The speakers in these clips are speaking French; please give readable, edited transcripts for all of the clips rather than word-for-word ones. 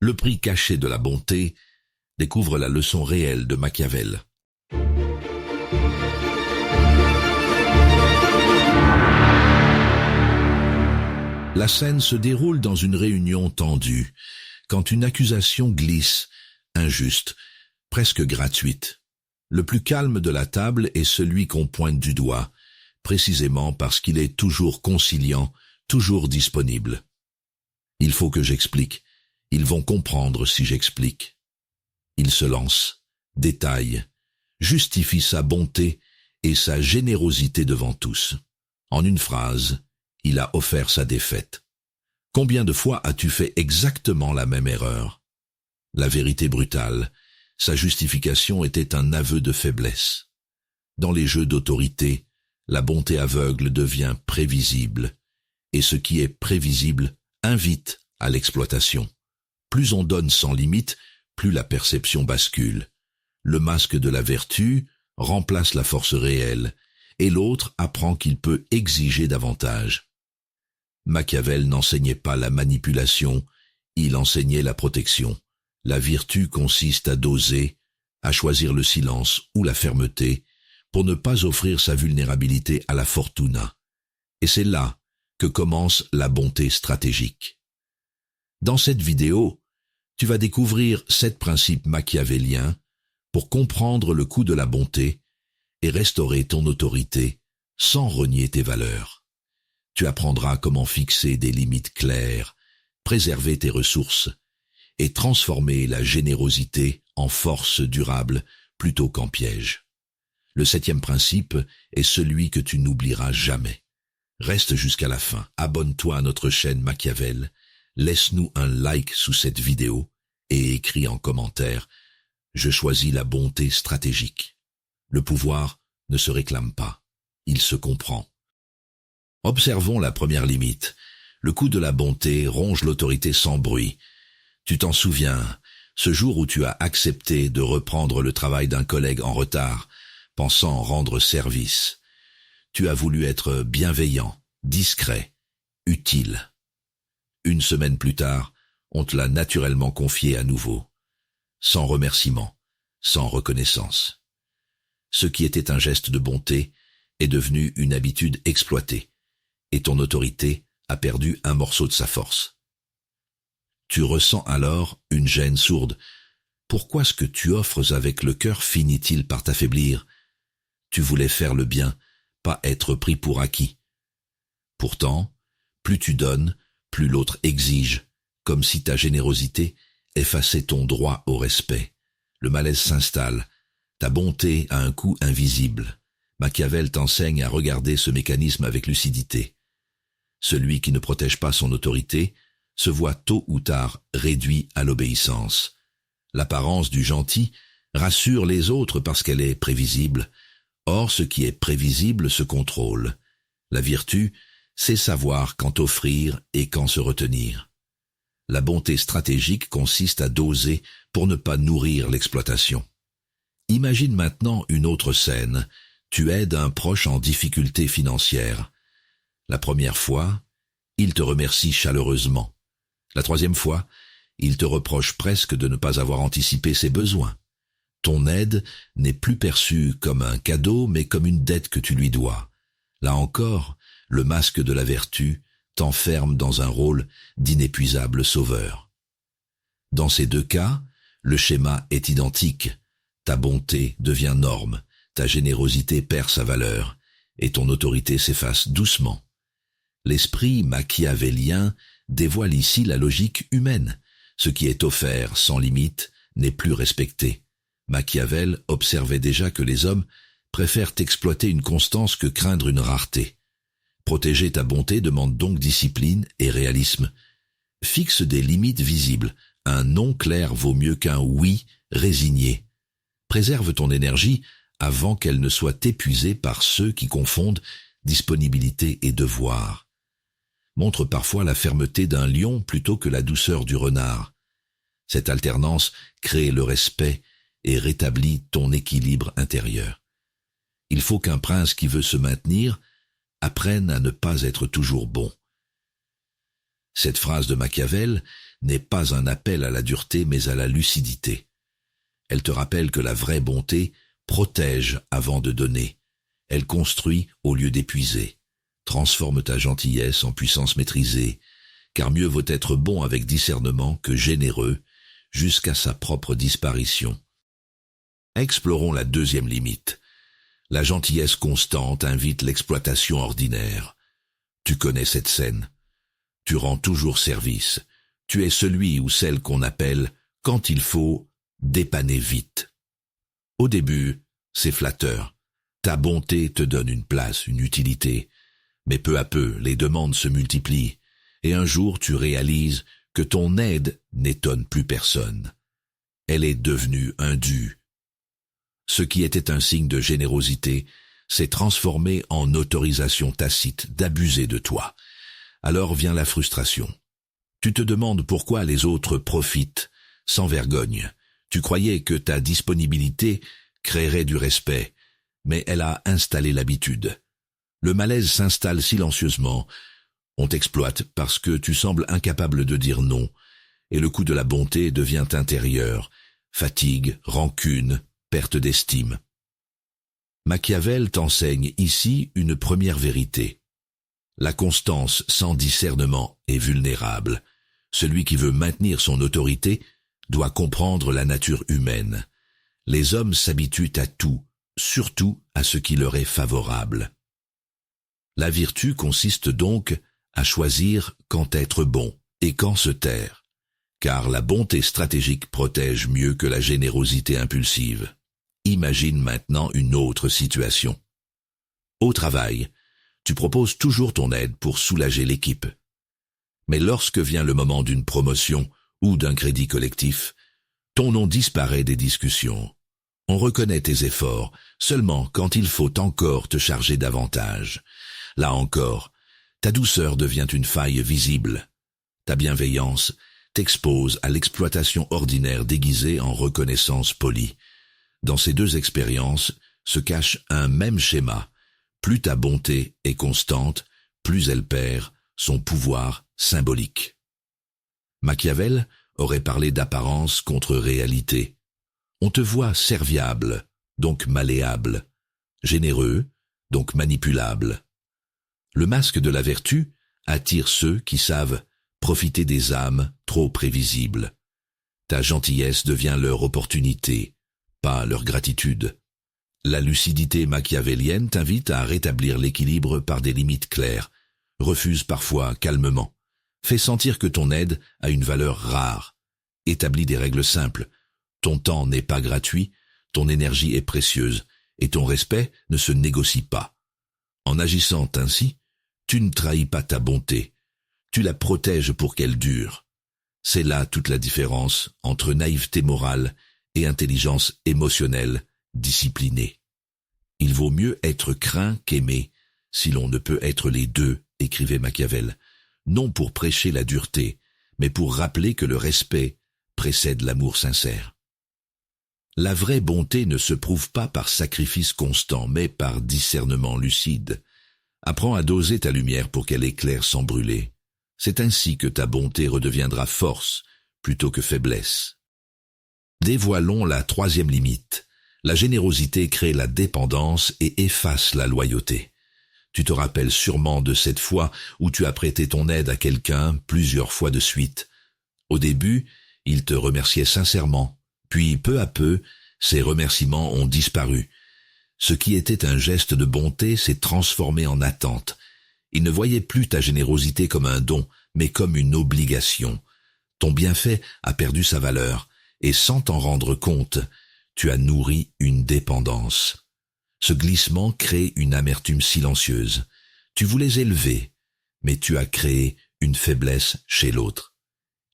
Le prix caché de la bonté découvre la leçon réelle de Machiavel. La scène se déroule dans une réunion tendue, quand une accusation glisse, injuste, presque gratuite. Le plus calme de la table est celui qu'on pointe du doigt, précisément parce qu'il est toujours conciliant, toujours disponible. Il faut que j'explique. Ils vont comprendre si j'explique. Il se lance, détaille, justifie sa bonté et sa générosité devant tous. En une phrase, il a offert sa défaite. Combien de fois as-tu fait exactement la même erreur? La vérité brutale, sa justification était un aveu de faiblesse. Dans les jeux d'autorité, la bonté aveugle devient prévisible, et ce qui est prévisible invite à l'exploitation. Plus on donne sans limite, plus la perception bascule. Le masque de la vertu remplace la force réelle, et l'autre apprend qu'il peut exiger davantage. Machiavel n'enseignait pas la manipulation, il enseignait la protection. La vertu consiste à doser, à choisir le silence ou la fermeté, pour ne pas offrir sa vulnérabilité à la fortuna. Et c'est là que commence la bonté stratégique. Dans cette vidéo, tu vas découvrir 7 principes machiavéliens pour comprendre le coût de la bonté et restaurer ton autorité sans renier tes valeurs. Tu apprendras comment fixer des limites claires, préserver tes ressources et transformer la générosité en force durable plutôt qu'en piège. Le 7e principe est celui que tu n'oublieras jamais. Reste jusqu'à la fin, abonne-toi à notre chaîne Machiavel, laisse-nous un like sous cette vidéo et écris en commentaire « Je choisis la bonté stratégique ». Le pouvoir ne se réclame pas, il se comprend. Observons la première limite. Le coup de la bonté ronge l'autorité sans bruit. Tu t'en souviens, ce jour où tu as accepté de reprendre le travail d'un collègue en retard, pensant rendre service. Tu as voulu être bienveillant, discret, utile. Une semaine plus tard, on te l'a naturellement confié à nouveau, sans remerciement, sans reconnaissance. Ce qui était un geste de bonté est devenu une habitude exploitée, et ton autorité a perdu un morceau de sa force. Tu ressens alors une gêne sourde. Pourquoi ce que tu offres avec le cœur finit-il par t'affaiblir? Tu voulais faire le bien, pas être pris pour acquis. Pourtant, plus tu donnes, plus l'autre exige, comme si ta générosité effaçait ton droit au respect. Le malaise s'installe, ta bonté a un coût invisible. Machiavel t'enseigne à regarder ce mécanisme avec lucidité. Celui qui ne protège pas son autorité se voit tôt ou tard réduit à l'obéissance. L'apparence du gentil rassure les autres parce qu'elle est prévisible. Or, ce qui est prévisible se contrôle. La vertu, c'est savoir quand offrir et quand se retenir. La bonté stratégique consiste à doser pour ne pas nourrir l'exploitation. Imagine maintenant une autre scène. Tu aides un proche en difficulté financière. La première fois, il te remercie chaleureusement. La 3e fois, il te reproche presque de ne pas avoir anticipé ses besoins. Ton aide n'est plus perçue comme un cadeau, mais comme une dette que tu lui dois. Là encore, le masque de la vertu t'enferme dans un rôle d'inépuisable sauveur. Dans ces 2 cas, le schéma est identique. Ta bonté devient norme, ta générosité perd sa valeur, et ton autorité s'efface doucement. L'esprit machiavélien dévoile ici la logique humaine. Ce qui est offert sans limite n'est plus respecté. Machiavel observait déjà que les hommes préfèrent exploiter une constance que craindre une rareté. Protéger ta bonté demande donc discipline et réalisme. Fixe des limites visibles. Un non clair vaut mieux qu'un oui résigné. Préserve ton énergie avant qu'elle ne soit épuisée par ceux qui confondent disponibilité et devoir. Montre parfois la fermeté d'un lion plutôt que la douceur du renard. Cette alternance crée le respect et rétablit ton équilibre intérieur. Il faut qu'un prince qui veut se maintenir apprenne à ne pas être toujours bon. Cette phrase de Machiavel n'est pas un appel à la dureté mais à la lucidité. Elle te rappelle que la vraie bonté protège avant de donner. Elle construit au lieu d'épuiser. Transforme ta gentillesse en puissance maîtrisée, car mieux vaut être bon avec discernement que généreux jusqu'à sa propre disparition. Explorons la deuxième limite. La gentillesse constante invite l'exploitation ordinaire. Tu connais cette scène. Tu rends toujours service. Tu es celui ou celle qu'on appelle, quand il faut, dépanner vite. Au début, c'est flatteur. Ta bonté te donne une place, une utilité. Mais peu à peu, les demandes se multiplient. Et un jour, tu réalises que ton aide n'étonne plus personne. Elle est devenue un dû. Ce qui était un signe de générosité s'est transformé en autorisation tacite d'abuser de toi. Alors vient la frustration. Tu te demandes pourquoi les autres profitent, sans vergogne. Tu croyais que ta disponibilité créerait du respect, mais elle a installé l'habitude. Le malaise s'installe silencieusement. On t'exploite parce que tu sembles incapable de dire non, et le coup de la bonté devient intérieur, fatigue, rancune, perte d'estime. Machiavel t'enseigne ici une première vérité. La constance sans discernement est vulnérable. Celui qui veut maintenir son autorité doit comprendre la nature humaine. Les hommes s'habituent à tout, surtout à ce qui leur est favorable. La vertu consiste donc à choisir quand être bon et quand se taire, car la bonté stratégique protège mieux que la générosité impulsive. Imagine maintenant une autre situation. Au travail, tu proposes toujours ton aide pour soulager l'équipe. Mais lorsque vient le moment d'une promotion ou d'un crédit collectif, ton nom disparaît des discussions. On reconnaît tes efforts seulement quand il faut encore te charger davantage. Là encore, ta douceur devient une faille visible. Ta bienveillance t'expose à l'exploitation ordinaire déguisée en reconnaissance polie. Dans ces deux expériences se cache un même schéma. Plus ta bonté est constante, plus elle perd son pouvoir symbolique. Machiavel aurait parlé d'apparence contre réalité. On te voit serviable, donc malléable, généreux, donc manipulable. Le masque de la vertu attire ceux qui savent profiter des âmes trop prévisibles. Ta gentillesse devient leur opportunité, pas leur gratitude. La lucidité machiavélienne t'invite à rétablir l'équilibre par des limites claires, refuse parfois calmement, fais sentir que ton aide a une valeur rare, établis des règles simples. Ton temps n'est pas gratuit, ton énergie est précieuse, et ton respect ne se négocie pas. En agissant ainsi, tu ne trahis pas ta bonté, tu la protèges pour qu'elle dure. C'est là toute la différence entre naïveté morale et intelligence émotionnelle disciplinée. Il vaut mieux être craint qu'aimé, si l'on ne peut être les deux, écrivait Machiavel, non pour prêcher la dureté, mais pour rappeler que le respect précède l'amour sincère. La vraie bonté ne se prouve pas par sacrifice constant, mais par discernement lucide. Apprends à doser ta lumière pour qu'elle éclaire sans brûler. C'est ainsi que ta bonté redeviendra force plutôt que faiblesse. Dévoilons la troisième limite. La générosité crée la dépendance et efface la loyauté. Tu te rappelles sûrement de cette fois où tu as prêté ton aide à quelqu'un plusieurs fois de suite. Au début, il te remerciait sincèrement, puis peu à peu, ces remerciements ont disparu. Ce qui était un geste de bonté s'est transformé en attente. Il ne voyait plus ta générosité comme un don, mais comme une obligation. Ton bienfait a perdu sa valeur, et sans t'en rendre compte, tu as nourri une dépendance. Ce glissement crée une amertume silencieuse. Tu voulais élever, mais tu as créé une faiblesse chez l'autre.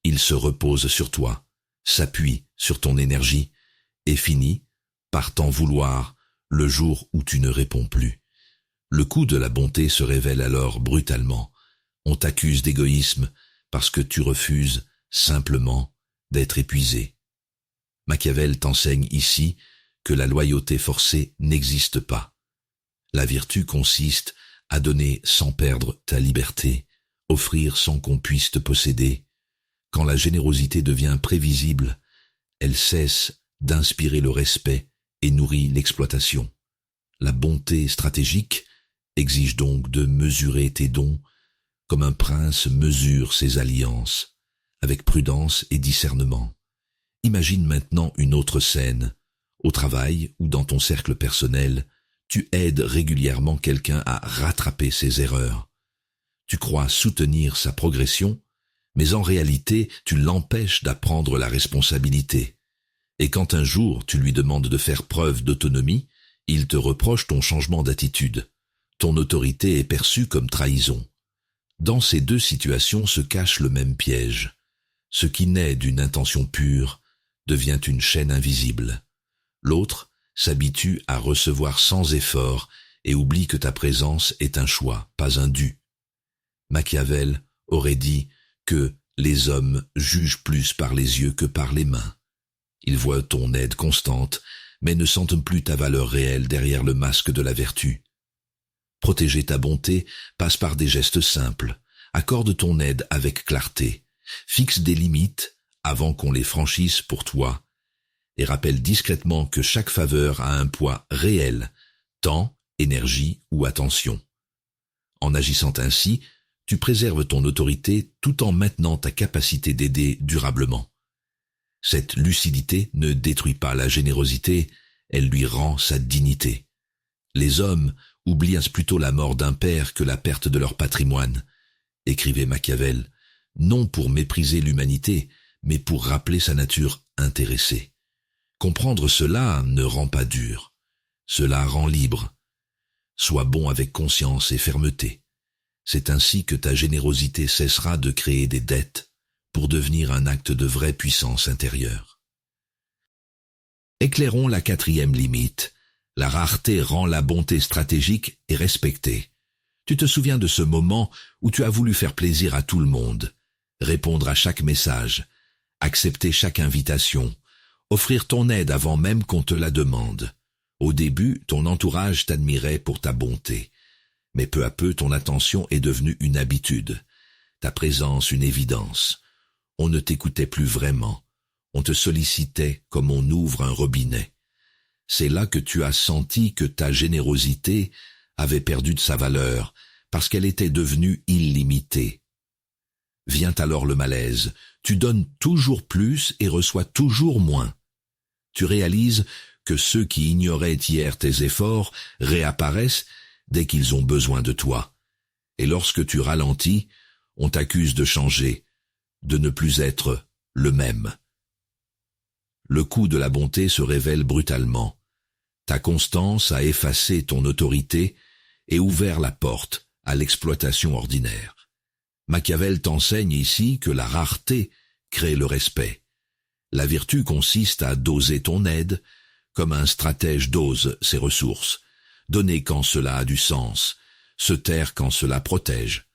Il se repose sur toi, s'appuie sur ton énergie, et finit par t'en vouloir le jour où tu ne réponds plus. Le coup de la bonté se révèle alors brutalement. On t'accuse d'égoïsme parce que tu refuses simplement d'être épuisé. Machiavel t'enseigne ici que la loyauté forcée n'existe pas. La vertu consiste à donner sans perdre ta liberté, offrir sans qu'on puisse te posséder. Quand la générosité devient prévisible, elle cesse d'inspirer le respect et nourrit l'exploitation. La bonté stratégique exige donc de mesurer tes dons comme un prince mesure ses alliances, avec prudence et discernement. Imagine maintenant une autre scène. Au travail ou dans ton cercle personnel, tu aides régulièrement quelqu'un à rattraper ses erreurs. Tu crois soutenir sa progression, mais en réalité, tu l'empêches d'apprendre la responsabilité. Et quand un jour tu lui demandes de faire preuve d'autonomie, il te reproche ton changement d'attitude. Ton autorité est perçue comme trahison. Dans ces deux situations se cache le même piège. Ce qui naît d'une intention pure devient une chaîne invisible. L'autre s'habitue à recevoir sans effort et oublie que ta présence est un choix, pas un dû. Machiavel aurait dit que les hommes jugent plus par les yeux que par les mains. Ils voient ton aide constante, mais ne sentent plus ta valeur réelle derrière le masque de la vertu. Protéger ta bonté passe par des gestes simples. Accorde ton aide avec clarté. Fixe des limites avant qu'on les franchisse pour toi. Et rappelle discrètement que chaque faveur a un poids réel, temps, énergie ou attention. En agissant ainsi, tu préserves ton autorité tout en maintenant ta capacité d'aider durablement. Cette lucidité ne détruit pas la générosité, elle lui rend sa dignité. Les hommes oublient plutôt la mort d'un père que la perte de leur patrimoine, écrivait Machiavel, non pour mépriser l'humanité, mais pour rappeler sa nature intéressée. Comprendre cela ne rend pas dur, cela rend libre. Sois bon avec conscience et fermeté. C'est ainsi que ta générosité cessera de créer des dettes pour devenir un acte de vraie puissance intérieure. Éclairons la quatrième limite. La rareté rend la bonté stratégique et respectée. Tu te souviens de ce moment où tu as voulu faire plaisir à tout le monde, répondre à chaque message, accepter chaque invitation, offrir ton aide avant même qu'on te la demande. Au début, ton entourage t'admirait pour ta bonté, mais peu à peu ton attention est devenue une habitude, ta présence une évidence. On ne t'écoutait plus vraiment, on te sollicitait comme on ouvre un robinet. C'est là que tu as senti que ta générosité avait perdu de sa valeur, parce qu'elle était devenue illimitée. Vient alors le malaise, tu donnes toujours plus et reçois toujours moins. Tu réalises que ceux qui ignoraient hier tes efforts réapparaissent dès qu'ils ont besoin de toi. Et lorsque tu ralentis, on t'accuse de changer, de ne plus être le même. Le coût de la bonté se révèle brutalement. Ta constance a effacé ton autorité et ouvert la porte à l'exploitation ordinaire. Machiavel t'enseigne ici que la rareté crée le respect. La vertu consiste à doser ton aide, comme un stratège dose ses ressources, donner quand cela a du sens, se taire quand cela protège.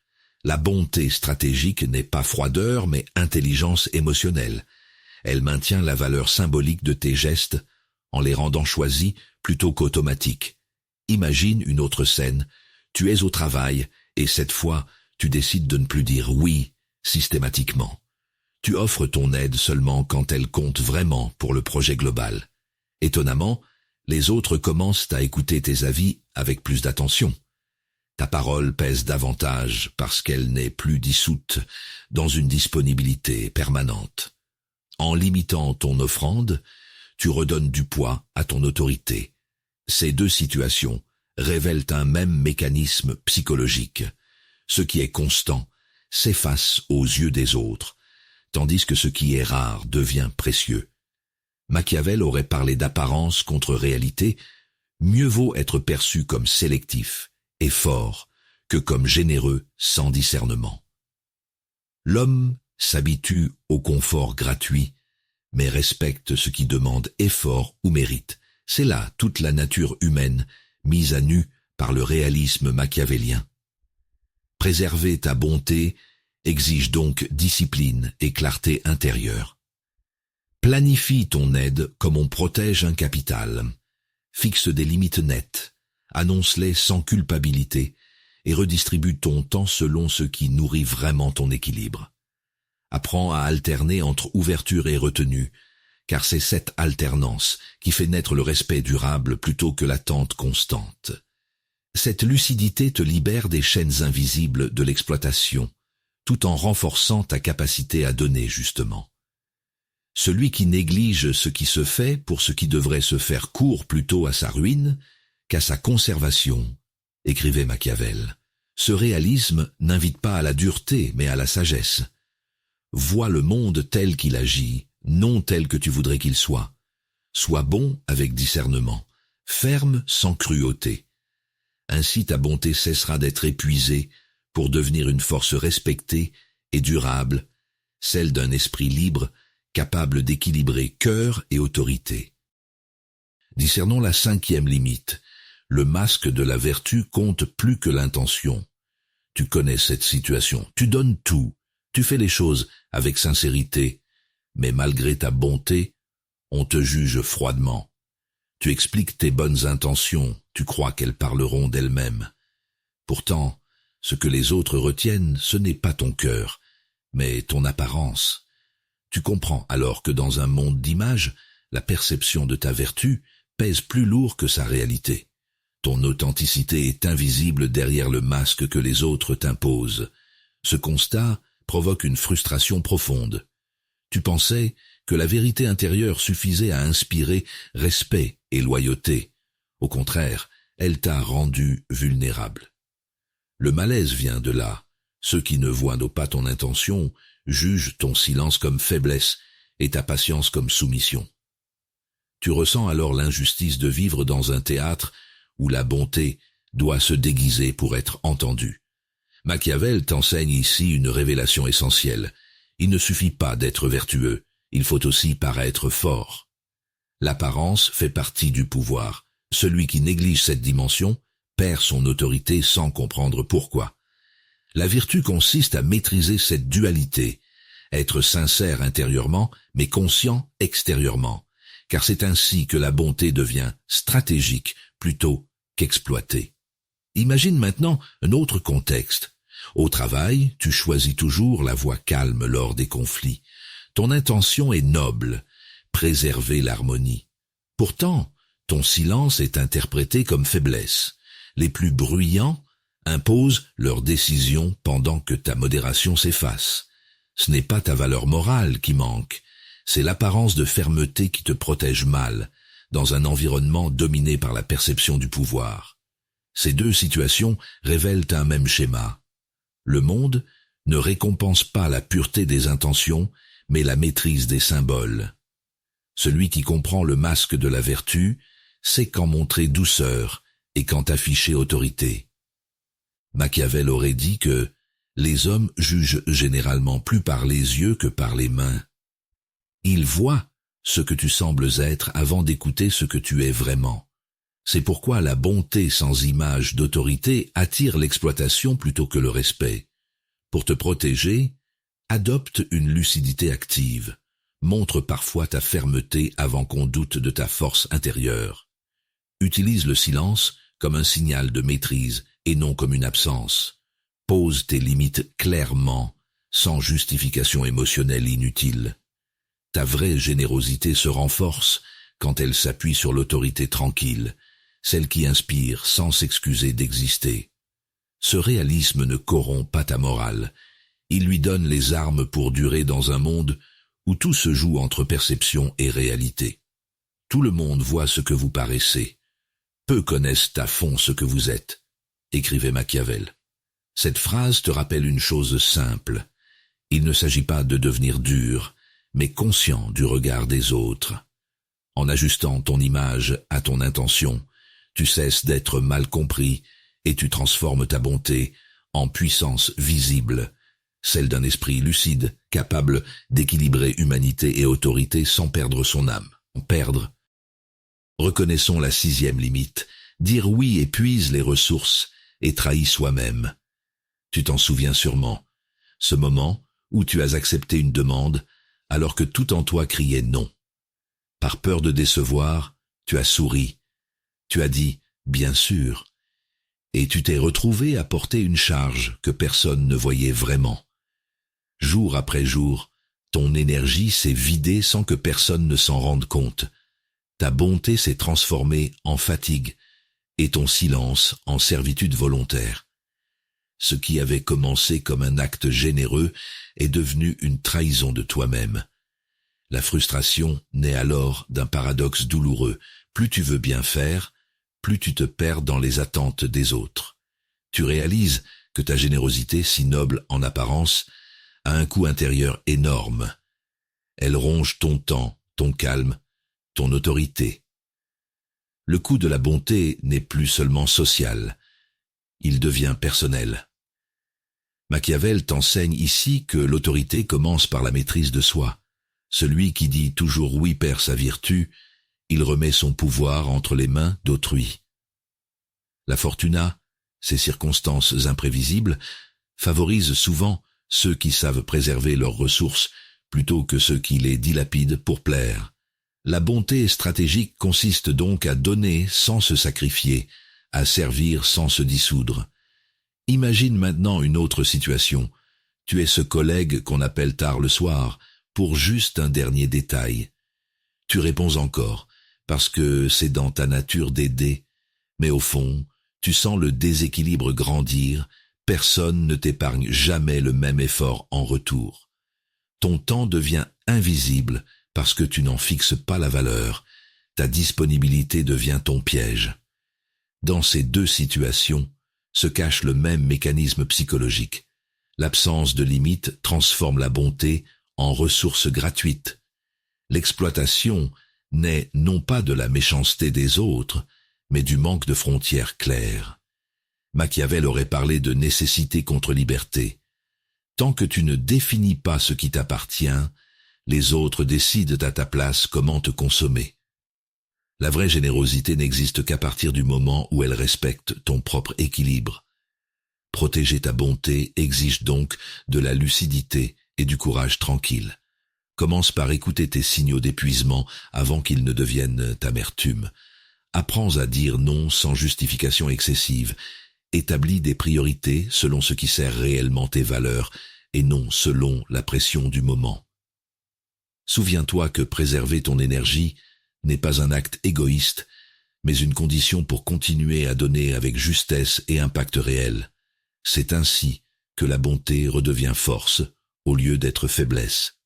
La bonté stratégique n'est pas froideur, mais intelligence émotionnelle. Elle maintient la valeur symbolique de tes gestes en les rendant choisis plutôt qu'automatiques. Imagine une autre scène. Tu es au travail et cette fois, tu décides de ne plus dire oui systématiquement. Tu offres ton aide seulement quand elle compte vraiment pour le projet global. Étonnamment, les autres commencent à écouter tes avis avec plus d'attention. Ta parole pèse davantage parce qu'elle n'est plus dissoute dans une disponibilité permanente. En limitant ton offrande, tu redonnes du poids à ton autorité. Ces deux situations révèlent un même mécanisme psychologique. Ce qui est constant s'efface aux yeux des autres, tandis que ce qui est rare devient précieux. Machiavel aurait parlé d'apparence contre réalité. Mieux vaut être perçu comme sélectif et fort que comme généreux sans discernement. L'homme s'habitue au confort gratuit, mais respecte ce qui demande effort ou mérite. C'est là toute la nature humaine, mise à nu par le réalisme machiavélien. Préserver ta bonté exige donc discipline et clarté intérieure. Planifie ton aide comme on protège un capital. Fixe des limites nettes, annonce-les sans culpabilité et redistribue ton temps selon ce qui nourrit vraiment ton équilibre. Apprends à alterner entre ouverture et retenue, car c'est cette alternance qui fait naître le respect durable plutôt que l'attente constante. Cette lucidité te libère des chaînes invisibles de l'exploitation, tout en renforçant ta capacité à donner justement. Celui qui néglige ce qui se fait pour ce qui devrait se faire court plutôt à sa ruine qu'à sa conservation, écrivait Machiavel. Ce réalisme n'invite pas à la dureté mais à la sagesse. Vois le monde tel qu'il agit, non tel que tu voudrais qu'il soit. Sois bon avec discernement, ferme sans cruauté. Ainsi ta bonté cessera d'être épuisée pour devenir une force respectée et durable, celle d'un esprit libre, capable d'équilibrer cœur et autorité. Discernons la 5e limite. Le masque de la vertu compte plus que l'intention. Tu connais cette situation, tu donnes tout, tu fais les choses avec sincérité, mais malgré ta bonté, on te juge froidement. Tu expliques tes bonnes intentions, tu crois qu'elles parleront d'elles-mêmes. Pourtant, ce que les autres retiennent, ce n'est pas ton cœur, mais ton apparence. Tu comprends alors que dans un monde d'images, la perception de ta vertu pèse plus lourd que sa réalité. Ton authenticité est invisible derrière le masque que les autres t'imposent. Ce constat provoque une frustration profonde. Tu pensais que la vérité intérieure suffisait à inspirer respect et loyauté. Au contraire, elle t'a rendu vulnérable. Le malaise vient de là. Ceux qui ne voient pas ton intention jugent ton silence comme faiblesse et ta patience comme soumission. Tu ressens alors l'injustice de vivre dans un théâtre où la bonté doit se déguiser pour être entendue. Machiavel t'enseigne ici une révélation essentielle. Il ne suffit pas d'être vertueux, il faut aussi paraître fort. L'apparence fait partie du pouvoir. Celui qui néglige cette dimension perd son autorité sans comprendre pourquoi. La vertu consiste à maîtriser cette dualité, être sincère intérieurement mais conscient extérieurement, car c'est ainsi que la bonté devient stratégique plutôt qu'exploitée. Imagine maintenant un autre contexte. Au travail, tu choisis toujours la voie calme lors des conflits. Ton intention est noble, préserver l'harmonie. Pourtant, ton silence est interprété comme faiblesse. Les plus bruyants imposent leurs décisions pendant que ta modération s'efface. Ce n'est pas ta valeur morale qui manque, c'est l'apparence de fermeté qui te protège mal, dans un environnement dominé par la perception du pouvoir. Ces deux situations révèlent un même schéma. Le monde ne récompense pas la pureté des intentions, mais la maîtrise des symboles. Celui qui comprend le masque de la vertu sait quand montrer douceur et quand afficher autorité. Machiavel aurait dit que les hommes jugent généralement plus par les yeux que par les mains. Ils voient ce que tu sembles être avant d'écouter ce que tu es vraiment. C'est pourquoi la bonté sans image d'autorité attire l'exploitation plutôt que le respect. Pour te protéger, adopte une lucidité active. Montre parfois ta fermeté avant qu'on doute de ta force intérieure. Utilise le silence comme un signal de maîtrise et non comme une absence. Pose tes limites clairement, sans justification émotionnelle inutile. Ta vraie générosité se renforce quand elle s'appuie sur l'autorité tranquille, celle qui inspire sans s'excuser d'exister. Ce réalisme ne corrompt pas ta morale, il lui donne les armes pour durer dans un monde où tout se joue entre perception et réalité. Tout le monde voit ce que vous paraissez. Peu connaissent à fond ce que vous êtes, écrivait Machiavel. Cette phrase te rappelle une chose simple. Il ne s'agit pas de devenir dur, mais conscient du regard des autres. En ajustant ton image à ton intention, tu cesses d'être mal compris et tu transformes ta bonté en puissance visible, celle d'un esprit lucide, capable d'équilibrer humanité et autorité sans perdre son âme. Perdre. Reconnaissons la 6e limite. Dire oui épuise les ressources et trahit soi-même. Tu t'en souviens sûrement. Ce moment où tu as accepté une demande alors que tout en toi criait non. Par peur de décevoir, tu as souri. Tu as dit « bien sûr ». et tu t'es retrouvé à porter une charge que personne ne voyait vraiment. Jour après jour, ton énergie s'est vidée sans que personne ne s'en rende compte. Ta bonté s'est transformée en fatigue et ton silence en servitude volontaire. Ce qui avait commencé comme un acte généreux est devenu une trahison de toi-même. La frustration naît alors d'un paradoxe douloureux. Plus tu veux bien faire, plus tu te perds dans les attentes des autres. Tu réalises que ta générosité, si noble en apparence, a un coût intérieur énorme. Elle ronge ton temps, ton calme, ton autorité. Le coût de la bonté n'est plus seulement social, il devient personnel. Machiavel t'enseigne ici que l'autorité commence par la maîtrise de soi. Celui qui dit toujours oui perd sa vertu, il remet son pouvoir entre les mains d'autrui. La fortuna, ces circonstances imprévisibles, favorisent souvent ceux qui savent préserver leurs ressources plutôt que ceux qui les dilapident pour plaire. La bonté stratégique consiste donc à donner sans se sacrifier, à servir sans se dissoudre. Imagine maintenant une autre situation. Tu es ce collègue qu'on appelle tard le soir, pour juste un dernier détail. Tu réponds encore, parce que c'est dans ta nature d'aider, mais au fond, tu sens le déséquilibre grandir, personne ne t'épargne jamais le même effort en retour. Ton temps devient invisible parce que tu n'en fixes pas la valeur, ta disponibilité devient ton piège. Dans ces deux situations se cache le même mécanisme psychologique. L'absence de limite transforme la bonté en ressource gratuite. L'exploitation naît non pas de la méchanceté des autres, mais du manque de frontières claires. Machiavel aurait parlé de nécessité contre liberté. Tant que tu ne définis pas ce qui t'appartient, les autres décident à ta place comment te consommer. La vraie générosité n'existe qu'à partir du moment où elle respecte ton propre équilibre. Protéger ta bonté exige donc de la lucidité et du courage tranquille. Commence par écouter tes signaux d'épuisement avant qu'ils ne deviennent amertume. Apprends à dire non sans justification excessive. Établis des priorités selon ce qui sert réellement tes valeurs et non selon la pression du moment. Souviens-toi que préserver ton énergie n'est pas un acte égoïste, mais une condition pour continuer à donner avec justesse et impact réel. C'est ainsi que la bonté redevient force au lieu d'être faiblesse.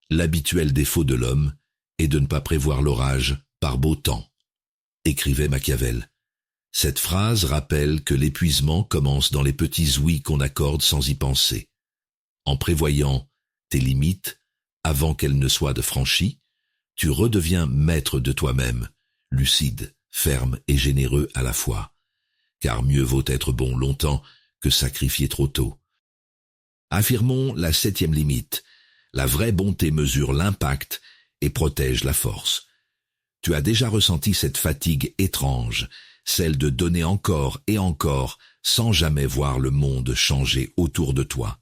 L'habituel défaut de l'homme est de ne pas prévoir l'orage par beau temps, écrivait Machiavel. Cette phrase rappelle que l'épuisement commence dans les petits ouïs qu'on accorde sans y penser. En prévoyant tes limites avant qu'elles ne soient franchies, tu redeviens maître de toi-même, lucide, ferme et généreux à la fois. Car mieux vaut être bon longtemps que sacrifier trop tôt. Affirmons la 7e limite. La vraie bonté mesure l'impact et protège la force. Tu as déjà ressenti cette fatigue étrange, celle de donner encore et encore sans jamais voir le monde changer autour de toi.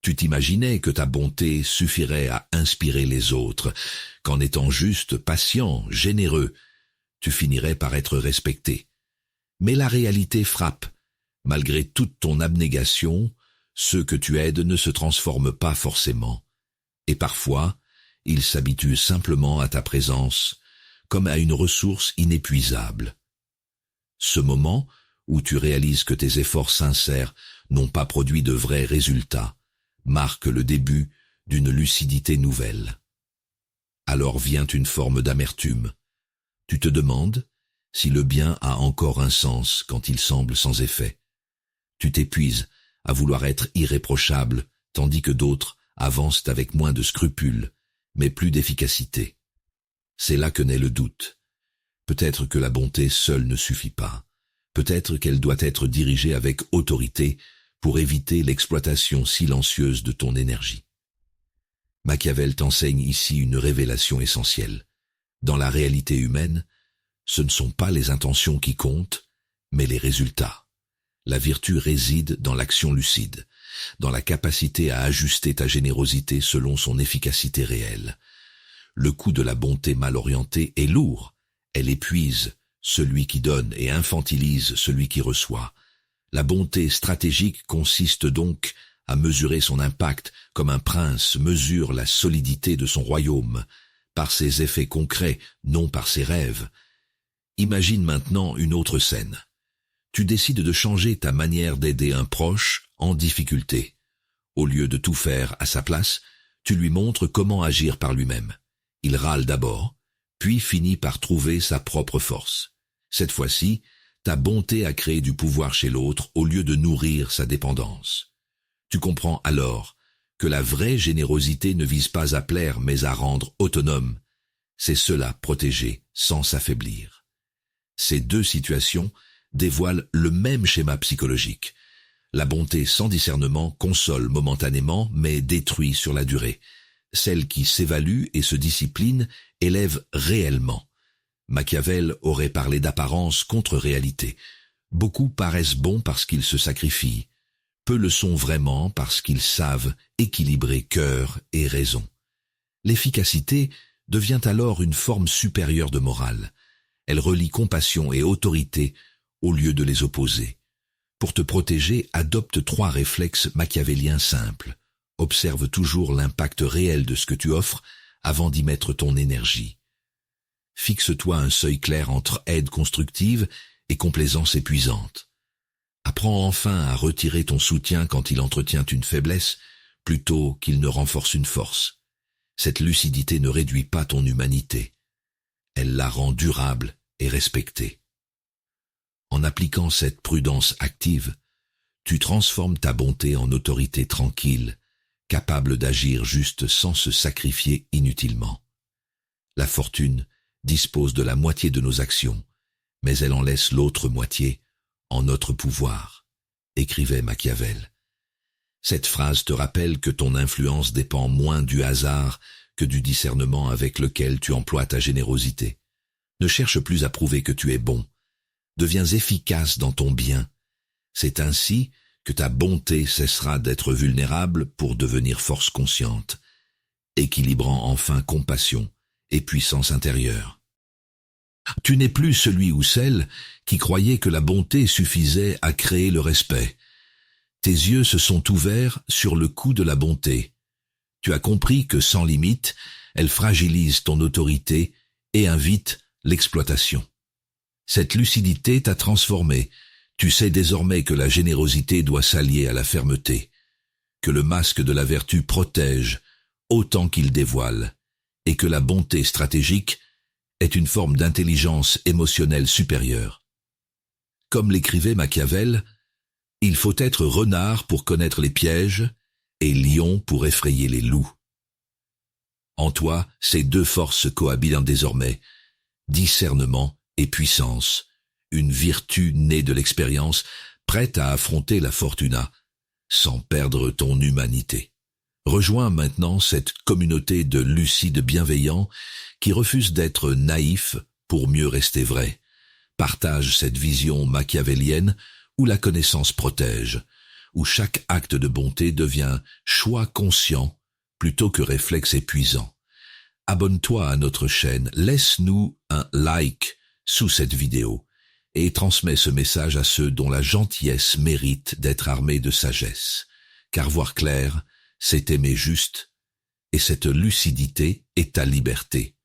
Tu t'imaginais que ta bonté suffirait à inspirer les autres, qu'en étant juste, patient, généreux, tu finirais par être respecté. Mais la réalité frappe. Malgré toute ton abnégation, ceux que tu aides ne se transforment pas forcément. Et parfois, ils s'habituent simplement à ta présence, comme à une ressource inépuisable. Ce moment où tu réalises que tes efforts sincères n'ont pas produit de vrais résultats marque le début d'une lucidité nouvelle. Alors vient une forme d'amertume. Tu te demandes si le bien a encore un sens quand il semble sans effet. Tu t'épuises à vouloir être irréprochable, tandis que d'autres avancent avec moins de scrupules, mais plus d'efficacité. C'est là que naît le doute. Peut-être que la bonté seule ne suffit pas. Peut-être qu'elle doit être dirigée avec autorité pour éviter l'exploitation silencieuse de ton énergie. Machiavel t'enseigne ici une révélation essentielle. Dans la réalité humaine, ce ne sont pas les intentions qui comptent, mais les résultats. La vertu réside dans l'action lucide, dans la capacité à ajuster ta générosité selon son efficacité réelle. Le coup de la bonté mal orientée est lourd, elle épuise, celui qui donne et infantilise celui qui reçoit. La bonté stratégique consiste donc à mesurer son impact comme un prince mesure la solidité de son royaume, par ses effets concrets, non par ses rêves. Imagine maintenant une autre scène. Tu décides de changer ta manière d'aider un proche en difficulté. Au lieu de tout faire à sa place, tu lui montres comment agir par lui-même. Il râle d'abord, puis finit par trouver sa propre force. Cette fois-ci, ta bonté a créé du pouvoir chez l'autre au lieu de nourrir sa dépendance. Tu comprends alors que la vraie générosité ne vise pas à plaire mais à rendre autonome. C'est cela protéger sans s'affaiblir. Ces deux situations dévoilent le même schéma psychologique. La bonté sans discernement console momentanément mais détruit sur la durée. Celle qui s'évalue et se discipline élève réellement. Machiavel aurait parlé d'apparence contre réalité. Beaucoup paraissent bons parce qu'ils se sacrifient. Peu le sont vraiment parce qu'ils savent équilibrer cœur et raison. L'efficacité devient alors une forme supérieure de morale. Elle relie compassion et autorité au lieu de les opposer. Pour te protéger, adopte 3 réflexes machiavéliens simples. Observe toujours l'impact réel de ce que tu offres avant d'y mettre ton énergie. Fixe-toi un seuil clair entre aide constructive et complaisance épuisante. Apprends enfin à retirer ton soutien quand il entretient une faiblesse, plutôt qu'il ne renforce une force. Cette lucidité ne réduit pas ton humanité. Elle la rend durable et respectée. En appliquant cette prudence active, tu transformes ta bonté en autorité tranquille, capable d'agir juste sans se sacrifier inutilement. La fortune dispose de la moitié de nos actions, mais elle en laisse l'autre moitié en notre pouvoir, écrivait Machiavel. Cette phrase te rappelle que ton influence dépend moins du hasard que du discernement avec lequel tu emploies ta générosité. Ne cherche plus à prouver que tu es bon. Deviens efficace dans ton bien. C'est ainsi que ta bonté cessera d'être vulnérable pour devenir force consciente, équilibrant enfin compassion et puissance intérieure. Tu n'es plus celui ou celle qui croyait que la bonté suffisait à créer le respect. Tes yeux se sont ouverts sur le coût de la bonté. Tu as compris que sans limite, elle fragilise ton autorité et invite l'exploitation. Cette lucidité t'a transformé. Tu sais désormais que la générosité doit s'allier à la fermeté, que le masque de la vertu protège autant qu'il dévoile, et que la bonté stratégique est une forme d'intelligence émotionnelle supérieure. Comme l'écrivait Machiavel, il faut être renard pour connaître les pièges et lion pour effrayer les loups. En toi, ces 2 forces cohabitent désormais, discernement et puissance, une vertu née de l'expérience, prête à affronter la fortuna, sans perdre ton humanité. Rejoins maintenant cette communauté de lucides bienveillants qui refusent d'être naïfs pour mieux rester vrais. Partage cette vision machiavélienne où la connaissance protège, où chaque acte de bonté devient choix conscient plutôt que réflexe épuisant. Abonne-toi à notre chaîne, laisse-nous un like sous cette vidéo et transmets ce message à ceux dont la gentillesse mérite d'être armée de sagesse. Car voir clair, c'est aimer juste, et cette lucidité est ta liberté.